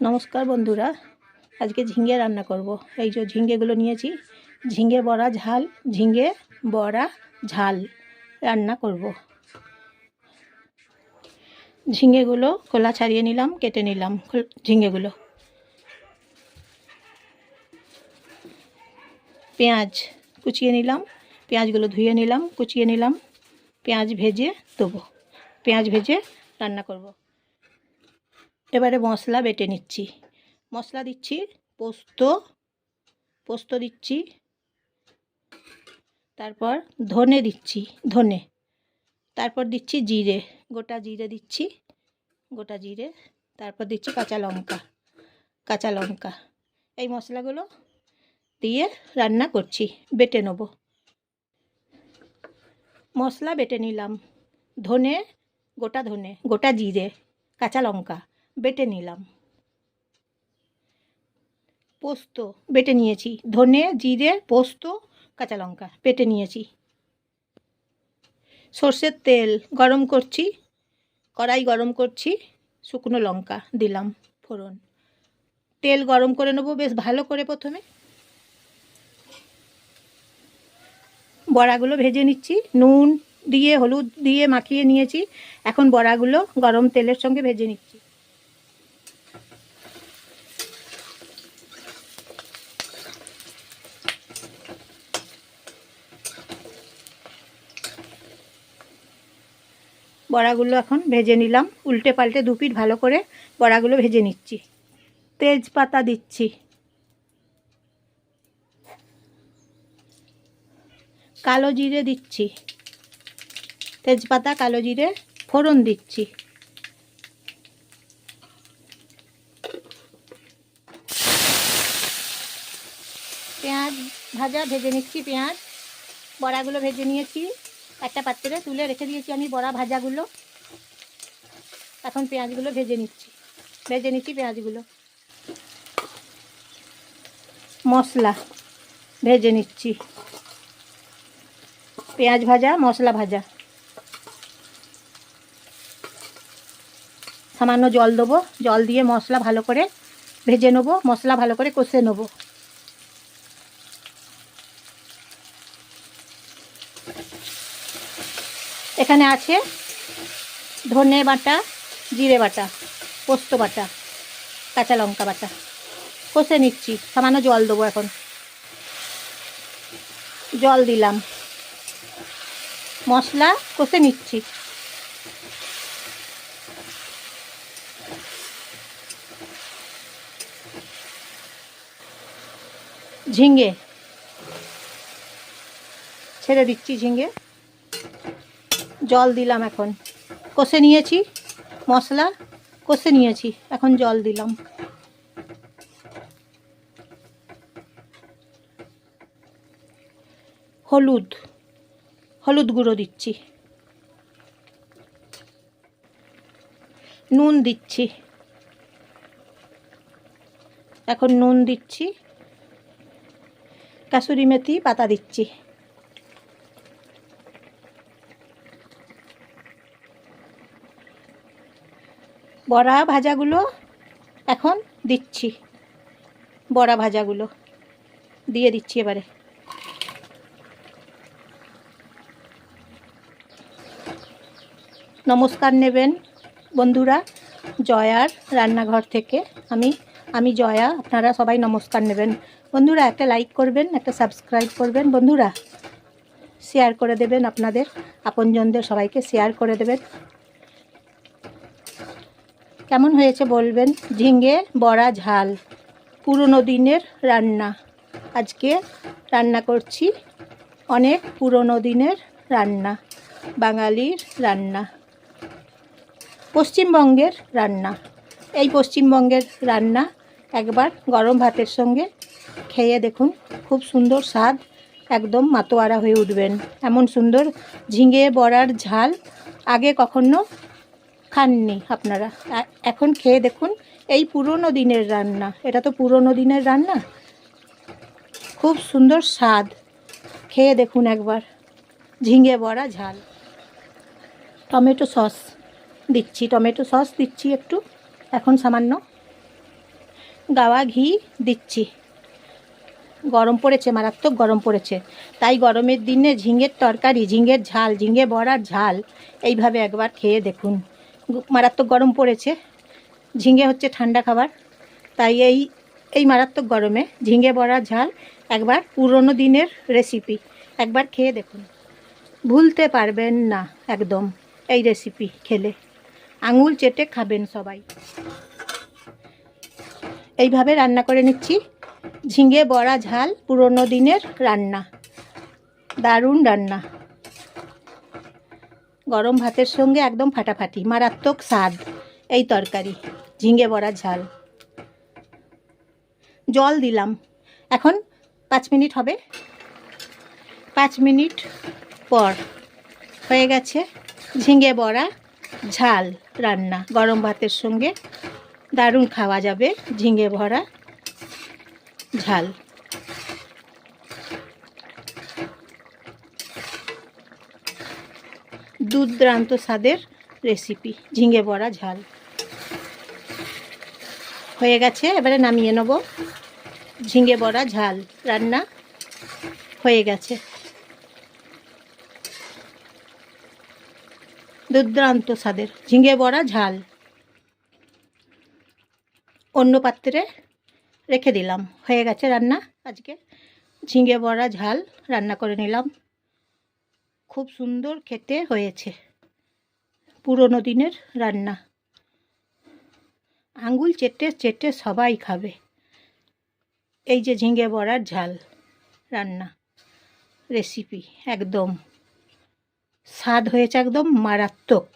নমস্কার বন্ধুরা, আজকে ঝিঙে রান্না করব। এই যে ঝিঙেগুলো নিয়েছি, ঝিঙে বড়া ঝাল, ঝিঙে বড়া ঝাল রান্না করব। ঝিঙেগুলো খোলা ছাড়িয়ে নিলাম, কেটে নিলাম ঝিঙেগুলো। পেঁয়াজ কুচিয়ে নিলাম, পেঁয়াজগুলো ধুয়ে নিলাম, কুচিয়ে নিলাম। পেঁয়াজ ভেজে দেবো, পেঁয়াজ ভেজে রান্না করব। এবারে মশলা বেটে নিচ্ছি। মশলা দিচ্ছি পোস্ত দিচ্ছি, তারপর ধনে দিচ্ছি, তারপর দিচ্ছি জিরে, গোটা জিরে দিচ্ছি, তারপর দিচ্ছি কাঁচা লঙ্কা। এই মশলাগুলো দিয়ে রান্না করছি, বেটে নেব। মশলা বেটে নিলাম, গোটা ধনে, গোটা জিরে, কাঁচা লঙ্কা বেটে নিলাম। পোস্ত বেটে নিয়েছি, ধনে জিরে পোস্ত কাঁচা লঙ্কা বেটে নিয়েছি। সর্ষের তেল গরম করছি, কড়াই গরম করছি, শুকনো লঙ্কা দিলাম ফোড়ন। তেল গরম করে নেবো বেশ ভালো করে। প্রথমে বড়াগুলো ভেজে নিচ্ছি, নুন দিয়ে হলুদ দিয়ে মাখিয়ে নিয়েছি। এখন বড়াগুলো গরম তেলের সঙ্গে ভেজে নিচ্ছি। বড়াগুলো এখন ভেজে নিলাম, উল্টে পাল্টে দুপিট ভালো করে বড়াগুলো ভেজে নিচ্ছি। তেজপাতা দিচ্ছি, কালো জিরে দিচ্ছি, তেজপাতা কালো জিরে ফোড়ন দিচ্ছি। পেঁয়াজ ভাজা ভেজে নিচ্ছি, বড়াগুলো ভেজে নিয়েছি, একটা পাত্রে তুলে রেখে দিয়েছি আমি বড়া ভাজাগুলো। এখন পেঁয়াজগুলো ভেজে নিচ্ছি পেঁয়াজগুলো। মশলা ভেজে নিচ্ছি, পেঁয়াজ ভাজা, মশলা ভাজা। সামান্য জল দেবো, জল দিয়ে মশলা ভালো করে ভেজে নেবো, মশলা ভালো করে কষে নেবো। এখানে আছে ধনে বাটা, জিরে বাটা, পোস্ত বাটা, কাঁচা লঙ্কা বাটা। কষে নিচ্ছি, সামান্য জল দেবো। এখন জল দিলাম, মশলা কষে নিচ্ছি। ঝিঙে ছেড়ে দিচ্ছি, জল দিলাম। এখন কষে নিয়েছি, মশলা কষে নিয়েছি, এখন জল দিলাম। হলুদ গুঁড়ো দিচ্ছি, নুন দিচ্ছি, এখন নুন দিচ্ছি, কাসুরি মেথি পাতা দিচ্ছি। বড়া ভাজাগুলো এখন দিচ্ছি, বড়া ভাজাগুলো দিয়ে দিচ্ছি। এবারে নমস্কার নেবেন বন্ধুরা, জয়ার রান্নাঘর থেকে। আমি জয়া, আপনারা সবাই নমস্কার নেবেন। বন্ধুরা একটা লাইক করবেন, একটা সাবস্ক্রাইব করবেন। বন্ধুরা শেয়ার করে দেবেন, আপনাদের আপনজনদের সবাইকে শেয়ার করে দেবেন। কেমন হয়েছে বলবেন। ঝিঙে বড়া ঝাল, পুরনো দিনের রান্না। আজকে রান্না করছি অনেক পুরনো দিনের রান্না, বাঙালির রান্না, পশ্চিমবঙ্গের রান্না। এই পশ্চিমবঙ্গের রান্না একবার গরম ভাতের সঙ্গে খেয়ে দেখুন, খুব সুন্দর স্বাদ, একদম মাতোয়ারা হয়ে উঠবেন। এমন সুন্দর ঝিঙে বড়ার ঝাল আগে কখনো খাননি আপনারা, এখন খেয়ে দেখুন। এই পুরনো দিনের রান্না, এটা তো পুরনো দিনের রান্না, খুব সুন্দর স্বাদ। খেয়ে দেখুন একবার, ঝিঙে বড়া ঝাল। টমেটো সস দিচ্ছি একটু, এখন সামান্য গাওয়া ঘি দিচ্ছি। গরম পড়েছে, মারাত্মক গরম পড়েছে, তাই গরমের দিনে ঝিঙের তরকারি, ঝিঙের ঝাল, ঝিঙে বড়ার ঝাল এইভাবে একবার খেয়ে দেখুন। মারাত্মক গরম পড়েছে, ঝিঙে হচ্ছে ঠান্ডা খাবার, তাই এই মারাত্মক গরমে ঝিঙে বড়ার ঝাল একবার পুরনো দিনের রেসিপি, একবার খেয়ে দেখুন। ভুলতে পারবেন না একদম, এই রেসিপি খেলে আঙুল চেটে খাবেন সবাই। এইভাবে রান্না করে নিচ্ছি ঝিঙে বড়া ঝাল, পুরনো দিনের রান্না, দারুণ রান্না। গরম ভাতের সঙ্গে একদম ফাটাফাটি, মারাত্মক স্বাদ এই তরকারি, ঝিঙে বড়া ঝাল। জল দিলাম, এখন 5 মিনিট হবে। 5 মিনিট পর হয়ে গেছে ঝিঙে বড়া ঝাল রান্না। গরম ভাতের সঙ্গে দারুণ খাওয়া যাবে ঝিঙে ভরা ঝাল। দুর্দান্ত স্বাদের রেসিপি ঝিঙে বড়া ঝাল হয়ে গেছে। এবারে নামিয়ে নেব। ঝিঙে বড়া ঝাল রান্না হয়ে গেছে। দুর্দান্ত স্বাদের ঝিঙে বড়া ঝাল অন্য পাত্রে রেখে দিলাম। হয়ে গেছে রান্না। আজকে ঝিঙে বড়া ঝাল রান্না করে নিলাম, খুব সুন্দর খেতে হয়েছে, পুরনো দিনের রান্না, আঙুল চেটে চেটে সবাই খাবে। এই যে ঝিঙে বড়ার ঝাল রান্না রেসিপি, একদম স্বাদ হয়েছে একদম মারাত্মক।